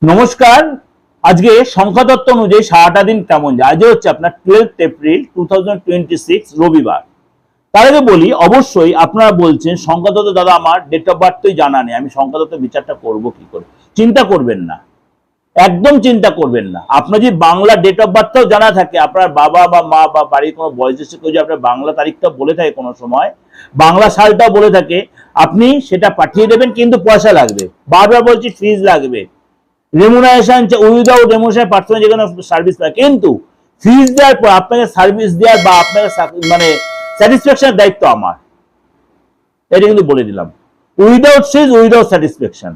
নমস্কার। আজকে সংখ্যাতত্ত্ব অনুযায়ী সারাটা দিন কেমন যায়? আজ হচ্ছে আপনার 12 এপ্রিল 2026 রবিবার। তার আগে বলি, অবশ্যই আপনারা বলছেন সংখ্যাতত্ত্ব দাদা আমার ডেট অফ বার্থই জানা নেই, আমি সংখ্যাতত্ত্ব বিচারটা করব কি করে? চিন্তা করবেন না, একদম চিন্তা করবেন না। আপনার যদি বাংলা ডেট অফ বার্থটাও জানা থাকে, আপনার বাবা বা মা বা বাড়ির কোনো বয়োজ্যেষ্ঠ কেউ যদি আপনার বাংলা তারিখটা বলে থাকে, কোনো সময় বাংলা সালটাও বলে থাকে, আপনি সেটা পাঠিয়ে দেবেন, কিন্তু পয়সা লাগবে। বারবার বলছি, ফিজ লাগবে। রেমুনারেশন উইদাউট রেমুনারেশন পার্সোনাল যে কোনো সার্ভিস পায়, কিন্তু ফিজ দেওয়ার পর আপনাকে সার্ভিস দেওয়ার বা আপনাকে মানে স্যাটিসফ্যাকশনের দায়িত্ব আমার। এটা কিন্তু বলে দিলাম, উইদাউট ফিজ উইদাউট স্যাটিসফ্যাকশন।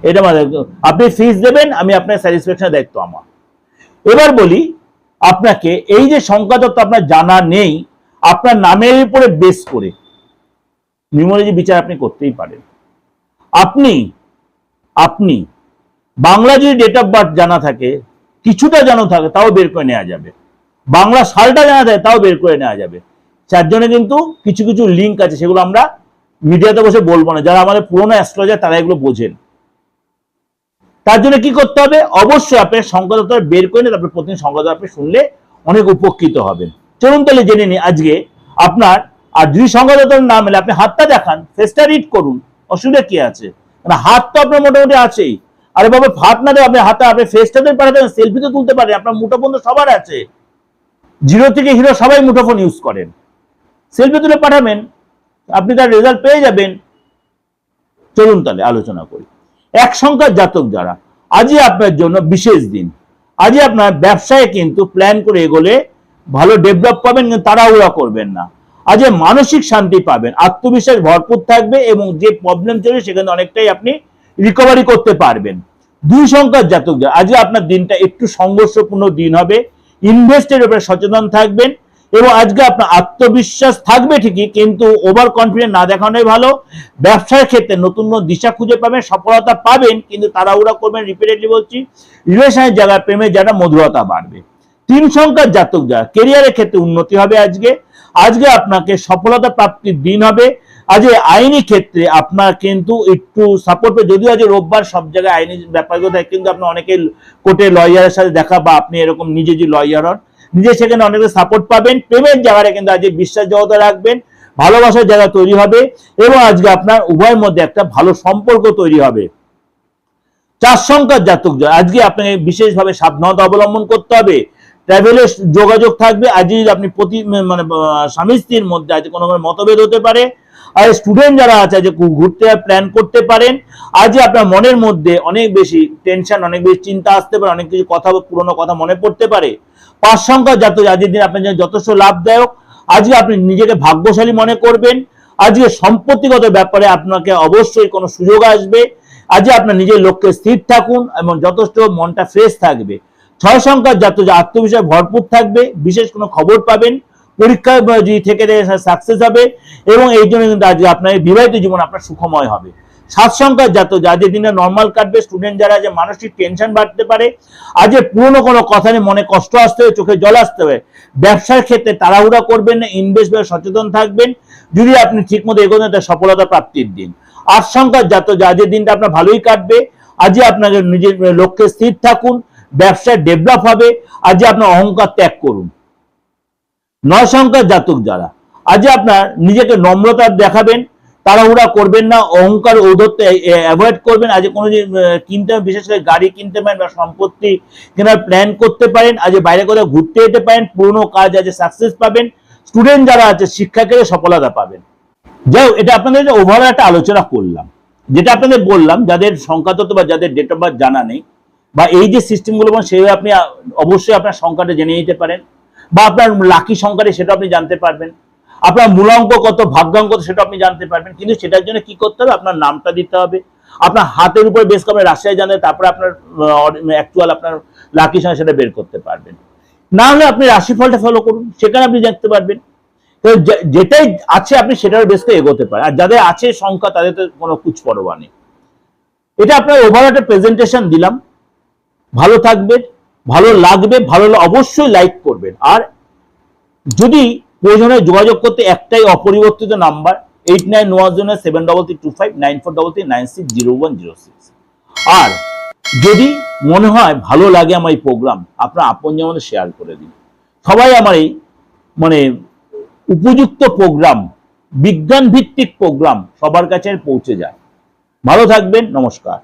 এটা মানে আপনি ফিজ দেবেন, আমি আপনার স্যাটিসফ্যাকশনের দায়িত্ব আমার। এবার বলি আপনাকে, এই যে সংখ্যাতত্ত্ব আপনার জানা নেই, আপনার নামের উপরে বেস করে নিউমারোলজি বিচার আপনি করতেই পারেন। আপনি বাংলা যদি ডেট অফ বার্থ জানা থাকে, কিছুটা জানা থাকে, তাও বের করে নেওয়া যাবে। বাংলা সালটা জানা থাকে, তাও বের করে নেওয়া যাবে। চারজনে কিন্তু কিছু কিছু লিঙ্ক আছে, সেগুলো আমরা মিডিয়াতে বসে বলবো না। যারা আমাদের পুরোনো অ্যাস্ট্রোলজার তারা এগুলো বোঝেন। তার জন্য কি করতে হবে? অবশ্যই আপনি সংখ্যাতত্ত্ব বের করে নিয়ে তারপরে প্রতিদিন সংখ্যাতত্ত্ব আপনি শুনলে অনেক উপকৃত হবেন। চলুন তাহলে জেনে নিই আজকে আপনার। আর যদি সংখ্যাতত্ত্ব না মেলে, আপনি হাতটা দেখান, ফেসটা রিড করুন, অসুবিধা কি আছে? হাত তো আপনার মোটামুটি আছেই। আরে বাবা, হাত না দেয়, আপনি হাতে আপনি ফেসটাতে পাঠাতে, সেলফি তো তুলতে পারেন। আপনার মুঠোফোন তো সবার আছে, জিরো থেকে হিরো সবাই মুঠোফোন ইউজ করেন। সেলফি তুলে পাঠাবেন, আপনি তার রেজাল্ট পেয়ে যাবেন। চলুন তাহলে আলোচনা করি। এক সংখ্যার জাতক যারা, আজই আপনার জন্য বিশেষ দিন। আজই আপনার ব্যবসায় কিন্তু প্ল্যান করে এগোলে ভালো ডেভেলপ পাবেন, কিন্তু তাড়াহুড়া করবেন না। আজ মানসিক শান্তি পাবেন, আত্মবিশ্বাস ভরপুর থাকবে, এবং যে প্রবলেম চলছে সেখানে অনেকটাই আপনি রিকভারি করতে পারবেন। দুই সংখ্যার জাতক যারা, আজকে আপনার দিনটা একটু সংঘর্ষপূর্ণ দিন হবে। ইনভেস্টের উপরে সচেতন থাকবেন, এবং আজকে আপনার আত্মবিশ্বাস থাকবে ঠিকই, কিন্তু ওভার কনফিডেন্স না দেখানোই ভালো। ব্যবসার ক্ষেত্রে নতুন দিশা খুঁজে পাবেন, সফলতা পাবেন, কিন্তু তাড়াহুড়া করবেন। রিপিটেডলি বলছি, রিলেশনের জায়গায় প্রেমের জায়গা মধুরতা বাড়বে। তিন সংখ্যার জাতক যারা, কেরিয়ারের ক্ষেত্রে উন্নতি হবে। আজকে আপনাকে সফলতা প্রাপ্তির দিন হবে। আজ আইনি ক্ষেত্রে আপনার কিন্তু একটু সাপোর্ট, যদিও আজ রোববার সব জায়গায় আইনি ব্যাপারগুলো থাকে, কিন্তু আপনার অনেকে কোর্টে লয়ারের সাথে দেখা, বা আপনি এরকম নিজে যে লয়ার হন, নিজে সেখানে অনেক সাপোর্ট পাবেন। প্রেমের জায়গাটা কিন্তু আজকে বিশ্বাসযোগ্যতা রাখবেন, ভালোবাসার জায়গা তৈরি হবে, এবং আজকে আপনার উভয়ের মধ্যে একটা ভালো সম্পর্ক তৈরি হবে। চার সংখ্যার জাতক, আজকে আপনাকে বিশেষভাবে সাবধানতা অবলম্বন করতে হবে। ট্রাভেলের যোগাযোগ থাকবে। আজ আপনি মানে স্বামী স্ত্রীর মধ্যে আজ কোনো মতভেদ হতে পারে। আর স্টুডেন্ট যারা আছে, যে ঘুরতে প্ল্যান করতে পারেন। আজ আপনার মনের মধ্যে অনেক বেশি টেনশন, অনেক বেশি চিন্তা আসতে পারে, অনেক কিছু কথা, পুরোনো কথা মনে পড়তে পারে। পাঁচ সংখ্যার জাতক, আজকের দিন আপনার জন্য যথেষ্ট লাভদায়ক। আজকে আপনি নিজেকে ভাগ্যশালী মনে করবেন। আজকে সম্পত্তিগত ব্যাপারে আপনাকে অবশ্যই কোনো সুযোগ আসবে। আজকে আপনার নিজের লক্ষ্যে স্থির থাকুন, এবং যথেষ্ট মনটা ফ্রেশ থাকবে। ছয় সংখ্যার জাতক, আত্মবিশ্বাস ভরপুর থাকবে, বিশেষ কোনো খবর পাবেন, পরীক্ষায় যদি থেকে সাকসেস হবে, এবং এই জন্য কিন্তু আজকে আপনার বিবাহিত জীবন আপনার সুখময় হবে। সাত সংখ্যার জাতক, আজকের দিনে নর্মাল কাটবে। স্টুডেন্ট যারা, যে মানসিক টেনশন বাড়তে পারে, আজ পুরনো কোনো কথা নিয়ে মনে কষ্ট আসতে হবে, চোখে জল আসতে হবে। ব্যবসার ক্ষেত্রে তাড়াহুড়া করবেন না, ইনভেস্টমেন্ট সচেতন থাকবেন। যদি আপনি ঠিক মতো এগোন, তার সফলতা প্রাপ্তির দিন। আট সংখ্যার জাতক, আজকের দিনটা আপনার ভালোই কাটবে। আজকে আপনাকে নিজের লক্ষ্যে স্থির থাকুন, ব্যবসায় ডেভেলপ হবে। আজ আপনার অহংকার ত্যাগ করুন। নয় সংখ্যার জাতক যারা, আজ আপনার নিজেকে নম্রতা দেখাবেন, তাড়াহুড়া করবেন না, অহংকার ঔদ্ধত্য অ্যাভয়েড করবেন। আজ কোনো কিনতে, বিশেষ করে গাড়ি কিনতে পারেন, বা সম্পত্তি কেনার প্ল্যান করতে পারেন। আজ বাইরে কোথাও ঘুরতে যেতে পারেন, পুরোনো কাজ আজ সাকসেস পাবেন। স্টুডেন্ট যারা আছে, শিক্ষাক্ষেত্রে সফলতা পাবেন। যাই হোক, এটা আপনাদের ওভারঅল একটা আলোচনা করলাম। যেটা আপনাদের বললাম, যাদের সংখ্যাতত্ত্ব বা যাদের ডেট অফ বার্থ জানা নেই, বা এই যে সিস্টেমগুলো, সেইভাবে আপনি অবশ্যই আপনার সংখ্যাটা জেনে নিতে পারেন, বা আপনার লাকি সংখ্যাটা সেটা আপনি জানতে পারবেন। আপনার মূলাঙ্ক কত, ভাগ্যাঙ্ক কত, সেটা আপনি জানতে পারবেন। কিন্তু সেটার জন্য কি করতে হবে? আপনার নামটা দিতে হবে, আপনার হাতের উপরে বেশ করে রাশিয়ায় জানতে, তারপরে আপনার অ্যাকচুয়াল আপনার লাকি সংখ্যা সেটা বের করতে পারবেন। না হলে আপনি রাশিফলটা ফলো করুন, সেখানে আপনি জানতে পারবেন। তো যেটাই আছে আপনি সেটার বেশ করে এগোতে পারেন। আর যাদের আছে সংখ্যা, তাদের তো কোনো কুছ পরোয়া নেই। এটা আপনার ওভারঅল একটা প্রেজেন্টেশন দিলাম। ভালো থাকবেন, ভালো লাগবে, ভালো অবশ্যই লাইক করবেন। আর যদি প্রয়োজনে যোগাযোগ করতে একটাই অপরিবর্তিত নাম্বার, 891073325943960106। আর যদি মনে হয় ভালো লাগে আমার এই প্রোগ্রাম, আপনার আপনজনের মধ্যে শেয়ার করে দিন। সবাই আমার এই মানে উপযুক্ত প্রোগ্রাম, বিজ্ঞান ভিত্তিক প্রোগ্রাম সবার কাছে পৌঁছে যায়। ভালো থাকবেন, নমস্কার।